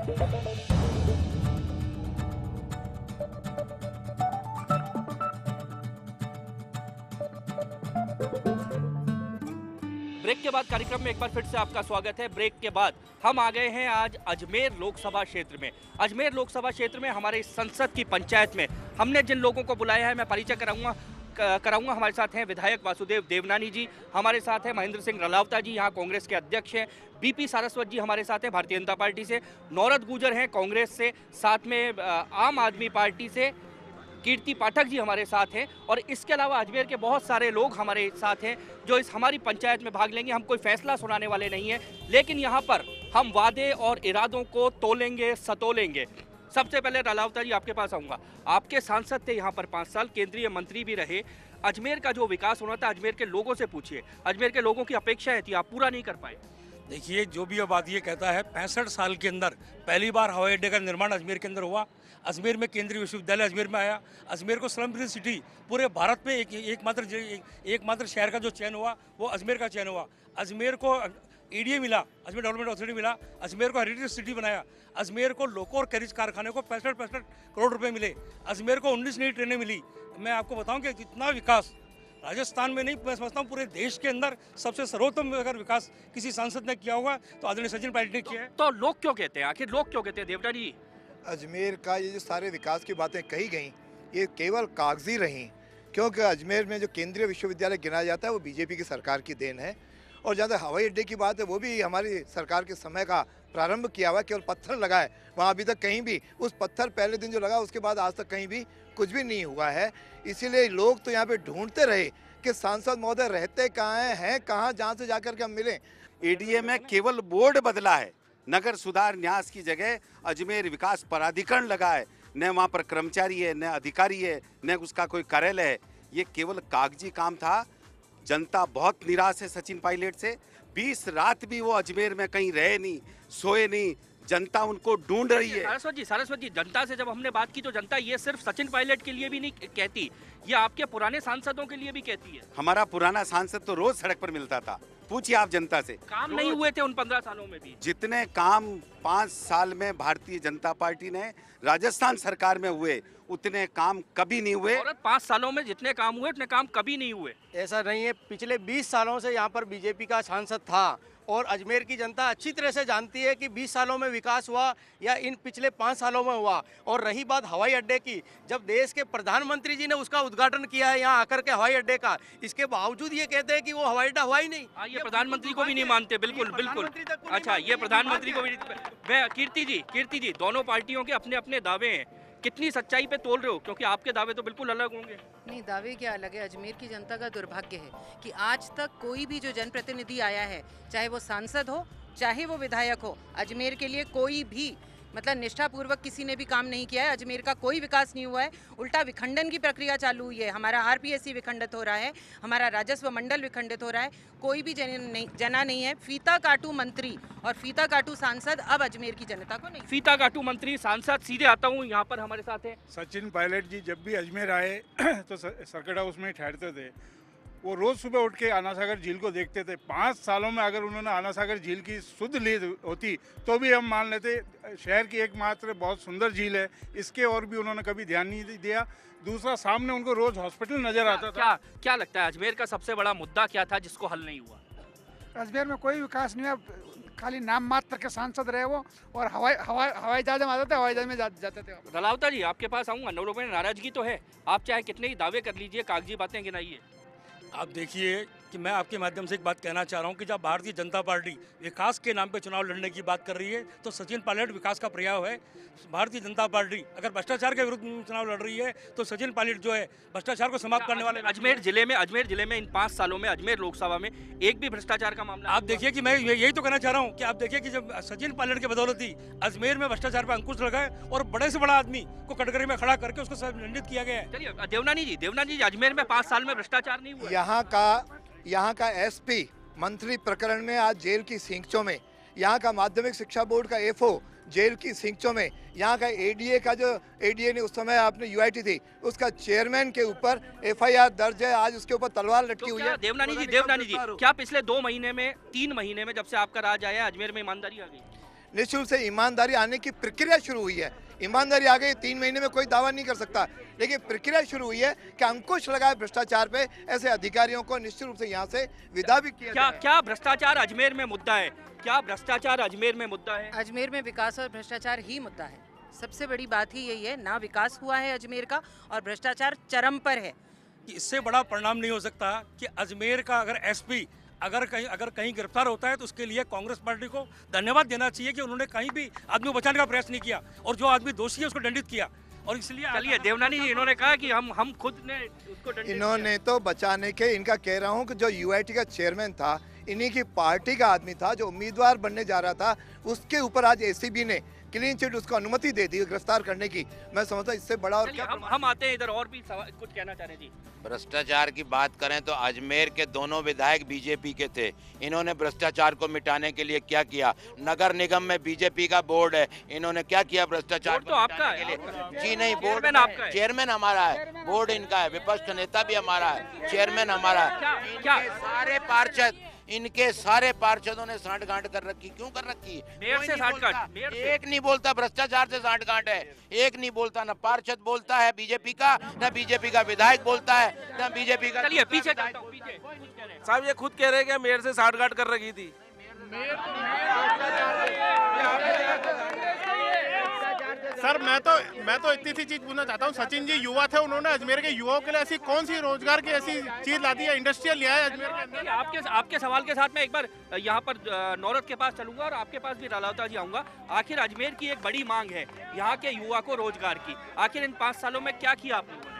Break के बाद कार्यक्रम में एक बार फिर से आपका स्वागत है। ब्रेक के बाद हम आ गए हैं आज अजमेर लोकसभा क्षेत्र में। अजमेर लोकसभा क्षेत्र में हमारे संसद की पंचायत में हमने जिन लोगों को बुलाया है मैं परिचय कराऊंगा। हमारे साथ हैं विधायक वासुदेव देवनानी जी, हमारे साथ हैं महेंद्र सिंह रलावता जी, यहाँ कांग्रेस के अध्यक्ष हैं। बीपी सारस्वत जी हमारे साथ हैं भारतीय जनता पार्टी से। नौरत गुजर हैं कांग्रेस से, साथ में आम आदमी पार्टी से कीर्ति पाठक जी हमारे साथ हैं। और इसके अलावा अजमेर के बहुत सारे लोग हमारे साथ हैं जो इस हमारी पंचायत में भाग लेंगे। हम कोई फैसला सुनाने वाले नहीं हैं, लेकिन यहाँ पर हम वादे और इरादों को तोलेंगे, सतोलेंगे। सबसे पहले रलावता जी आपके पास आऊँगा। आपके सांसद थे यहाँ पर 5 साल, केंद्रीय मंत्री भी रहे। अजमेर का जो विकास होना था अजमेर के लोगों से पूछिए, अजमेर के लोगों की अपेक्षाएं थी, आप पूरा नहीं कर पाए। देखिए, जो भी अब ये कहता है 65 साल के अंदर पहली बार हवाई अड्डे का निर्माण अजमेर के अंदर हुआ। अजमेर में केंद्रीय विश्वविद्यालय अजमेर में आया। अजमेर को स्लम फ्री सिटी पूरे भारत में एकमात्र शहर का जो चयन हुआ वो अजमेर का चयन हुआ। अजमेर को ईडीए मिला, अजमेर डेवलपमेंट अथॉरिटी मिला। अजमेर को हेरिटेज सिटी बनाया। अजमेर को लोको और कैरिज कारखाने को 65 करोड़ रुपए मिले। अजमेर को 19 नई ट्रेनें मिली। मैं आपको बताऊं कि जितना विकास राजस्थान में नहीं, मैं समझता हूँ पूरे देश के अंदर सबसे सर्वोत्तम अगर विकास किसी सांसद ने किया होगा तो आदरणीय सचिन पायलट ने किया है। तो लोग क्यों कहते हैं, आखिर लोग क्यों कहते हैं देवनानी जी? अजमेर का ये जो सारे विकास की बातें कही गई ये केवल कागजी रहीं, क्योंकि अजमेर में जो केंद्रीय विश्वविद्यालय गिनाया जाता है वो बीजेपी की सरकार की देन है। और जहाँ तक हवाई अड्डे की बात है वो भी हमारी सरकार के समय का प्रारंभ किया हुआ, केवल पत्थर लगा है वहाँ। अभी तक कहीं भी उस पत्थर पहले दिन जो लगा उसके बाद आज तक कहीं भी कुछ भी नहीं हुआ है। इसीलिए लोग तो यहाँ पे ढूंढते रहे कि सांसद महोदय रहते कहाँ हैं कहाँ, जहाँ से जाकर के हम मिलें। ईडीए में केवल बोर्ड बदला है, नगर सुधार न्यास की जगह अजमेर विकास प्राधिकरण लगा है। न वहाँ पर कर्मचारी है, न अधिकारी है, न उसका कोई कार्यालय है। ये केवल कागजी काम था। जनता बहुत निराश है सचिन पायलट से। 20 रात भी वो अजमेर में कहीं रहे नहीं, सोए नहीं। जनता उनको ढूंढ रही है। सारस्वत जी, जनता से जब हमने बात की तो जनता ये सिर्फ सचिन पायलट के लिए भी नहीं कहती, ये आपके पुराने सांसदों के लिए भी कहती है। हमारा पुराना सांसद तो रोज सड़क पर मिलता था, पूछिए आप जनता से। काम नहीं हुए थे उन 15 सालों में भी? जितने काम 5 साल में भारतीय जनता पार्टी ने राजस्थान सरकार में हुए उतने काम कभी नहीं हुए। और 5 सालों में जितने काम हुए उतने काम कभी नहीं हुए। ऐसा नहीं है, पिछले 20 सालों से यहाँ पर बीजेपी का सांसद था और अजमेर की जनता अच्छी तरह से जानती है कि 20 सालों में विकास हुआ या इन पिछले 5 सालों में हुआ। और रही बात हवाई अड्डे की, जब देश के प्रधानमंत्री जी ने उसका उद्घाटन किया है यहाँ आकर के हवाई अड्डे का, इसके बावजूद ये कहते हैं कि वो हवाई अड्डा हुआ ही नहीं। ये प्रधानमंत्री को भी नहीं मानते। बिल्कुल बिल्कुल। अच्छा, ये प्रधानमंत्री को भी। कीर्ति जी, दोनों पार्टियों के अपने अपने दावे हैं, कितनी सच्चाई पे तोल रहे हो? क्योंकि आपके दावे तो बिल्कुल अलग होंगे। नहीं, दावे क्या अलग है। अजमेर की जनता का दुर्भाग्य है कि आज तक कोई भी जो जनप्रतिनिधि आया है, चाहे वो सांसद हो चाहे वो विधायक हो, अजमेर के लिए कोई भी मतलब निष्ठापूर्वक किसी ने भी काम नहीं किया है। अजमेर का कोई विकास नहीं हुआ है, उल्टा विखंडन की प्रक्रिया चालू हुई है। हमारा आरपीएससी विखंडित हो रहा है, हमारा राजस्व मंडल विखंडित हो रहा है। कोई भी जना नहीं है। फीता काटू मंत्री और फीता काटू सांसद अब अजमेर की जनता को नहीं। फीता काटू मंत्री सांसद, सीधे आता हूँ, यहाँ पर हमारे साथ है सचिन पायलट जी। जब भी अजमेर आए तो सर्किट हाउस में ठहरते थे। वो रोज़ सुबह उठ के आना सागर झील को देखते थे। 5 सालों में अगर उन्होंने आना सागर झील की शुद्ध ली होती तो भी हम मान लेते। शहर की एकमात्र बहुत सुंदर झील है, इसके और भी उन्होंने कभी ध्यान नहीं दिया। दूसरा, सामने उनको रोज हॉस्पिटल नजर आता था। क्या लगता है अजमेर का सबसे बड़ा मुद्दा क्या था जिसको हल नहीं हुआ? अजमेर में कोई विकास नहीं है, खाली नाम मात्र के सांसद रहे वो। और हवाई जहाज में आते थे, हवाई जहाज में जाते थे। रलावता जी आपके पास आऊँगा। लोगों में नाराजगी तो है, आप चाहे कितने ही दावे कर लीजिए, कागजी बातें गिनाइए। आप देखिए कि मैं आपके माध्यम से एक बात कहना चाह रहा हूं कि जब भारतीय जनता पार्टी विकास के नाम पे चुनाव लड़ने की बात कर रही है तो सचिन पायलट विकास का पर्याय है। भारतीय जनता पार्टी अगर भ्रष्टाचार के विरुद्ध चुनाव लड़ रही है तो सचिन पायलट जो है भ्रष्टाचार को समाप्त करने वाले। अजमेर जिले में इन 5 सालों में अजमेर लोकसभा में एक भी भ्रष्टाचार का मामला? आप देखिए कि मैं यही तो कहना चाह रहा हूँ कि आप देखिए कि जब सचिन पायलट की बदौलत ही अजमेर में भ्रष्टाचार पर अंकुश लगा है और बड़े से बड़ा आदमी को कटघरे में खड़ा करके उसको दंडित किया गया है। चलिए देवनानी जी, अजमेर में 5 साल में भ्रष्टाचार नहीं हुआ? यहाँ का एसपी मंत्री प्रकरण में आज जेल की सींचों में, यहाँ का माध्यमिक शिक्षा बोर्ड का एफओ जेल की सींचों में, यहाँ का एडीए का जो एडीए ने उस समय आपने यूआईटी थी उसका चेयरमैन के ऊपर एफआईआर दर्ज है। आज उसके ऊपर तलवार लटकी हुई है। देवनानी जी, क्या पिछले 2 महीने में 3 महीने में जब से आपका राज आया अजमेर में ईमानदारी आ गई? निश्चित रूप से ईमानदारी आने की प्रक्रिया शुरू हुई है। ईमानदारी आ गई, 3 महीने में कोई दावा नहीं कर सकता, लेकिन प्रक्रिया शुरू हुई है कि अंकुश लगाए भ्रष्टाचार पे। ऐसे अधिकारियों को निश्चित रूप से यहाँ से विदा भी किया क्या जाए। क्या भ्रष्टाचार अजमेर में मुद्दा है? क्या भ्रष्टाचार अजमेर में मुद्दा है? अजमेर में विकास और भ्रष्टाचार ही मुद्दा है। सबसे बड़ी बात ही यही है, ना विकास हुआ है अजमेर का और भ्रष्टाचार चरम पर है। कि इससे बड़ा परिणाम नहीं हो सकता कि अजमेर का अगर एसपी अगर कहीं गिरफ्तार होता है तो उसके लिए कांग्रेस पार्टी को धन्यवाद देना चाहिए कि उन्होंने कहीं भी आदमी को बचाने का प्रयास नहीं किया और जो आदमी दोषी है उसको दंडित किया। और इसलिए चलिए, देवनानी जी इन्होंने कहा कि हम खुद ने उसको दंडित इन्होंने तो बचाने के, इनका कह रहा हूँ कि जो यूआईटी का चेयरमैन था, इन्हीं की पार्टी का आदमी था, जो उम्मीदवार बनने जा रहा था, उसके ऊपर आज एसीबी ने क्लीन चिट उसको अनुमति दे दी गिरफ्तार करने की। मैं समझता इससे बड़ा और चलिए, क्या। हम आते हैं इधर और भी कुछ कहना चाह रहे हैं जी। भ्रष्टाचार की बात करें तो अजमेर के दोनों विधायक बीजेपी के थे। इन्होंने भ्रष्टाचार को मिटाने के लिए क्या किया? नगर निगम में बीजेपी का बोर्ड है, इन्होंने क्या किया भ्रष्टाचार बोर्ड तो आपका है। के लिए? जी नहीं, बोर्ड चेयरमैन आपका है। चेयरमैन हमारा है, बोर्ड इनका है, विपक्ष का नेता भी हमारा है, चेयरमैन हमारा है। क्या इनके सारे पार्षदों ने सांठगांठ कर रखी। क्यों कर रखी? मेयर कोई से नहीं सांठगांठ, बोलता। मेयर से। एक नहीं बोलता भ्रष्टाचार से सांठगांठ है, एक नहीं बोलता। ना पार्षद बोलता है बीजेपी का, ना बीजेपी का विधायक बोलता है, ना बीजेपी का। चलिए पीछे चलता हूं, पीछे कुछ कह रहे हैं। साहब ये खुद कह रहे हैं कि मेयर से सांठगांठ कर रखी थी। सर मैं तो इतनी सी चीज पूछना चाहता हूँ, सचिन जी युवा थे, उन्होंने अजमेर के युवाओं के लिए ऐसी कौन सी रोजगार की ऐसी चीज ला दी है, इंडस्ट्रियल लिया है अजमेर के अंदर? आपके सवाल के साथ मैं एक बार यहाँ पर नौरत के पास चलूंगा और आपके पास भी रालावता जी आऊंगा। आखिर अजमेर की एक बड़ी मांग है यहाँ के युवा को रोजगार की, आखिर इन 5 सालों में क्या किया आप लोगों ने?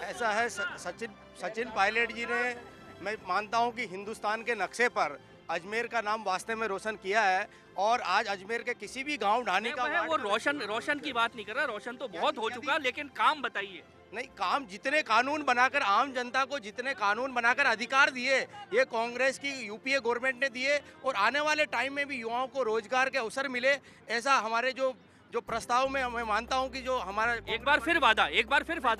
ऐसा है, सचिन पायलट जी ने, मैं मानता हूं कि हिंदुस्तान के नक्शे पर अजमेर का नाम वास्ते में रोशन किया है। और आज अजमेर के किसी भी गांव ढाणी का वो रोशन की बात नहीं कर रहा, रोशन तो बहुत हो चुका, लेकिन काम बताइए। नहीं, काम जितने कानून बनाकर आम जनता को जितने कानून बनाकर अधिकार दिए, ये कांग्रेस की यूपीए गवर्नमेंट ने दिए, और आने वाले टाइम में भी युवाओं को रोजगार के अवसर मिले, ऐसा हमारे जो प्रस्ताव में मैं मानता हूं कि जो हमारा एक बार फिर वादा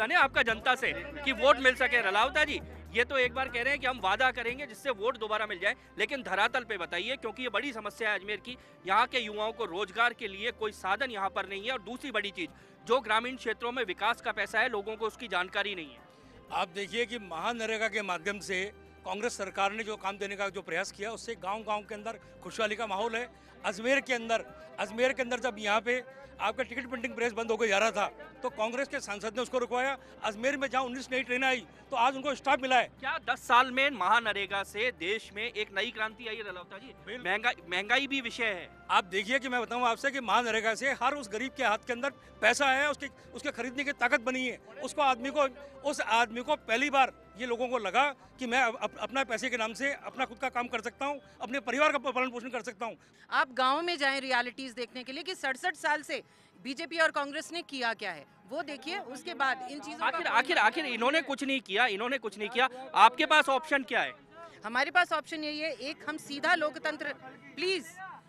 नहीं आपका जनता से कि वोट मिल सके। रलावता जी ये तो एक बार कह रहे हैं कि हम वादा करेंगे जिससे वोट दोबारा मिल जाए, लेकिन धरातल पे बताइए, क्योंकि ये बड़ी समस्या है अजमेर की। यहाँ के युवाओं को रोजगार के लिए कोई साधन यहाँ पर नहीं है, और दूसरी बड़ी चीज, जो ग्रामीण क्षेत्रों में विकास का पैसा है, लोगों को उसकी जानकारी नहीं है। आप देखिए कि महानरेगा के माध्यम से कांग्रेस सरकार ने जो काम देने का जो प्रयास किया, उससे गांव-गांव के अंदर खुशहाली का माहौल है। अजमेर के अंदर जब यहाँ पे आपका टिकट प्रिंटिंग प्रेस बंद होकर जा रहा था, तो कांग्रेस के सांसद ने उसको रुकवाया। अजमेर में जहाँ 19 नई ट्रेनें आई, तो आज उनको स्टाफ मिला है। क्या 10 साल में महानरेगा से देश में एक नई क्रांति आई है रलावता जी? महंगाई भी विषय है। आप देखिए कि मैं बताऊं आपसे कि महानरेगा से हर उस गरीब के हाथ के अंदर पैसा है, उसके खरीदने की ताकत बनी है। उस आदमी को पहली बार ये लोगों को लगा कि मैं अपना पैसे के नाम से अपना खुद का काम कर सकता हूँ, अपने परिवार का पालन पोषण कर सकता हूँ। आप गांव में जाएं रियलिटीज देखने के लिए कि 67 साल से बीजेपी और कांग्रेस ने किया क्या है, वो देखिए। उसके बाद इन चीजों आखिर इन्होंने कुछ नहीं किया। आपके पास ऑप्शन क्या है? हमारे पास ऑप्शन यही है, एक हम सीधा लोकतंत्र, प्लीज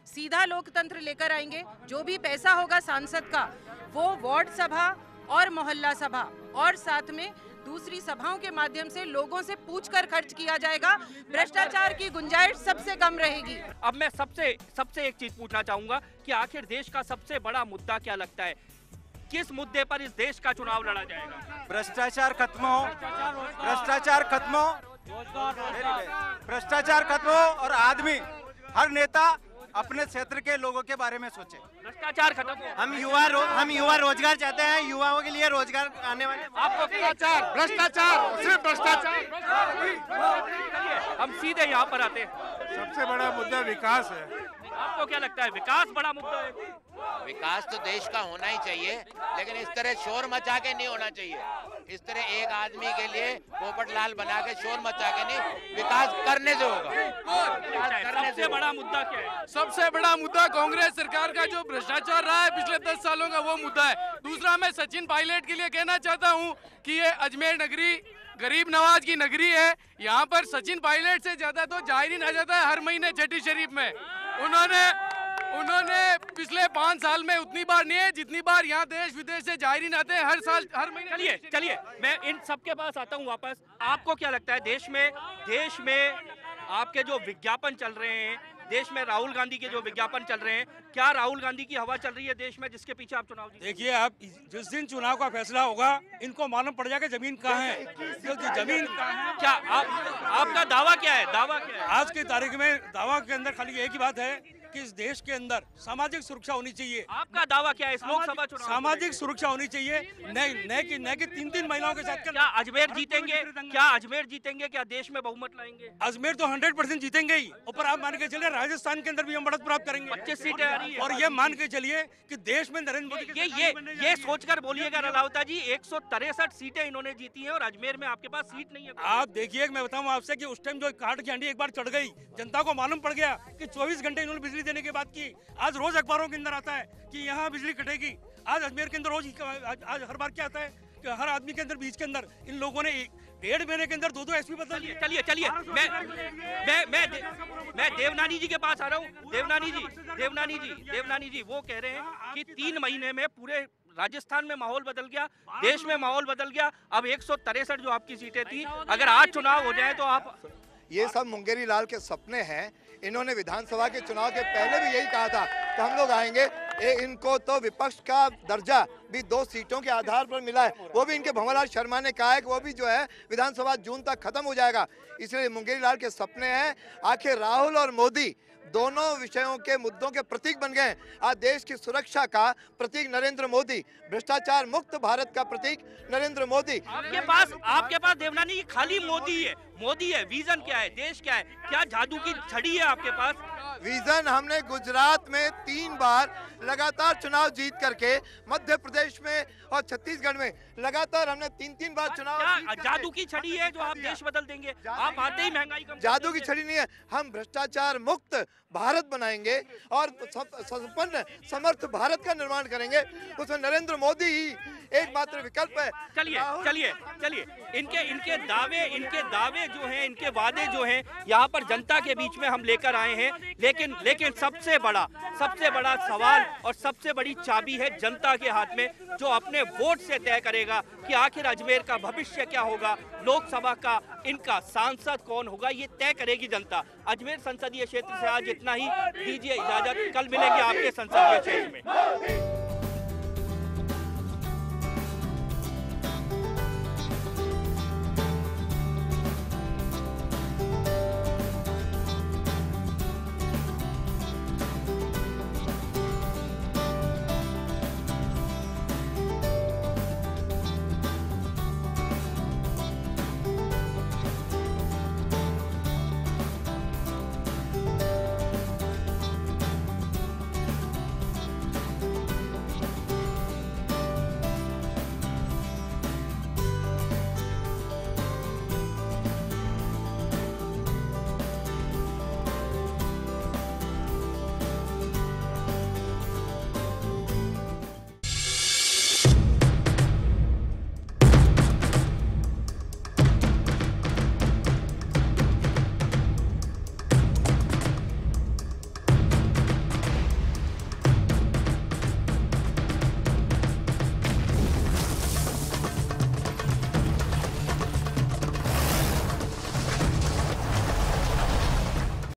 सीधा लोकतंत्र लेकर आएंगे। जो भी पैसा होगा सांसद का, वो वार्ड सभा और मोहल्ला सभा और साथ में दूसरी सभाओं के माध्यम से लोगों से पूछकर खर्च किया जाएगा। भ्रष्टाचार की गुंजाइश सबसे कम रहेगी। अब मैं सबसे एक चीज पूछना चाहूंगा कि आखिर देश का सबसे बड़ा मुद्दा क्या लगता है? किस मुद्दे पर इस देश का चुनाव लड़ा जाएगा? भ्रष्टाचार खत्म हो, भ्रष्टाचार खत्म हो और आदमी, हर नेता अपने क्षेत्र के लोगों के बारे में सोचे। भ्रष्टाचार खत्म हो। हम युवा रोजगार चाहते हैं, युवाओं के लिए रोजगार आने वाले। आपको भ्रष्टाचार, सिर्फ भ्रष्टाचार। हम सीधे यहाँ पर आते हैं। सबसे बड़ा मुद्दा विकास है। आपको क्या लगता है, विकास बड़ा मुद्दा है? विकास तो देश का होना ही चाहिए, लेकिन इस तरह शोर मचा के नहीं होना चाहिए। इस तरह एक आदमी के लिए पोपट लाल बना के शोर मचा के नहीं, विकास करने से होगा। सबसे बड़ा मुद्दा क्या है? सबसे बड़ा मुद्दा कांग्रेस सरकार का जो भ्रष्टाचार रहा है पिछले 10 सालों का, वो मुद्दा है। दूसरा, मैं सचिन पायलट के लिए कहना चाहता हूँ कि ये अजमेर नगरी गरीब नवाज की नगरी है। यहाँ पर सचिन पायलट से ज्यादा तो जायरीन आ जाता है हर महीने छठी शरीफ में। उन्होंने पिछले 5 साल में उतनी बार नहीं है जितनी बार यहाँ देश विदेश से जायरीन आते हैं हर साल, हर महीने। चलिए मैं इन सबके पास आता हूँ वापस। आपको क्या लगता है, देश में आपके जो विज्ञापन चल रहे हैं देश में राहुल गांधी के जो विज्ञापन चल रहे हैं, क्या राहुल गांधी की हवा चल रही है देश में जिसके पीछे आप चुनाव जीते? देखिए, आप जिस दिन चुनाव का फैसला होगा इनको मालूम पड़ जाएगा जमीन कहाँ है, क्योंकि जमीन कहाँ है। क्या आपका दावा क्या है? दावा क्या है आज की तारीख में? दावा के अंदर खाली एक ही बात है कि इस देश के अंदर सामाजिक सुरक्षा होनी चाहिए। आपका दावा क्या है इस लोकसभा चुनाव? सामाजिक सुरक्षा होनी चाहिए, न कि 3-3 महिलाओं के साथ। क्या अजमेर जीतेंगे? क्या अजमेर जीतेंगे? क्या देश में बहुमत लाएंगे? अजमेर तो 100% जीतेंगे ही। ऊपर आप मान के चलिए राजस्थान के अंदर भी हम बढ़त प्राप्त करेंगे, 25 सीटें आ रही है। और ये मान के चलिए कि देश में नरेंद्र मोदी ये सोचकर बोलिएगा रलावता जी, 163 सीटें इन्होंने जीती हैं और अजमेर में आपके पास सीट नहीं है। आप देखिए, मैं बताऊं आपसे कि उस टाइम जो काट की हांडी एक बार चढ़ गई, जनता को मालूम पड़ गया कि 24 घंटे इन्होंने बिजली देने की बात की। आज रोज अखबारों के अंदर आता है कि यहाँ बिजली कटेगी। आज अजमेर के अंदर रोज आज हर बार क्या आता है कि हर आदमी के अंदर बीच के अंदर इन लोगों ने 1.5 महीने के अंदर 2 एसपी बदल दिए। चलिए मैं देवनानी जी के पास आ रहा हूँ। देवनानी जी वो कह रहे हैं कि 3 महीने में पूरे राजस्थान में माहौल बदल गया, देश में माहौल बदल गया। अब 163 जो आपकी सीटें थी, अगर आज चुनाव हो जाए तो आप। ये सब मुंगेरी लाल के सपने हैं। इन्होंने विधानसभा के चुनाव के पहले भी यही कहा था कि हम लोग आएंगे। इनको तो विपक्ष का दर्जा भी 2 सीटों के आधार पर मिला है, वो भी इनके भंवरलाल शर्मा ने कहा है कि वो भी जो है विधानसभा जून तक खत्म हो जाएगा। इसलिए मुंगेरी लाल के सपने हैं। आखिर राहुल और मोदी दोनों विषयों के मुद्दों के प्रतीक बन गए। आज देश की सुरक्षा का प्रतीक नरेंद्र मोदी, भ्रष्टाचार मुक्त भारत का प्रतीक नरेंद्र मोदी। आपके पास देवनानी खाली मोदी है। विजन क्या है? देश क्या है? क्या जादू की छड़ी है आपके पास? विजन, हमने गुजरात में 3 बार लगातार चुनाव जीत करके, मध्य प्रदेश में और छत्तीसगढ़ में लगातार हमने 3-3 बार चुनाव। जादू की छड़ी है जो आप देश बदल देंगे? आप आते ही महंगाई कम। जादू की छड़ी नहीं है। हम भ्रष्टाचार मुक्त भारत बनाएंगे और संपन्न समर्थ भारत का निर्माण करेंगे। उसमें नरेंद्र मोदी ही एकमात्र विकल्प है। चलिए इनके दावे जो हैं, इनके वादे जो हैं, यहाँ पर जनता के बीच में हम लेकर आए हैं। लेकिन सबसे बड़ा सवाल और सबसे बड़ी चाबी है जनता के हाथ में, जो अपने वोट से तय करेगा कि आखिर अजमेर का भविष्य क्या होगा, लोकसभा का इनका सांसद कौन होगा, ये तय करेगी जनता। अजमेर संसदीय क्षेत्र से आज इतना ही। दीजिए इजाजत, कल मिलेंगे आपके संसदीय क्षेत्र में।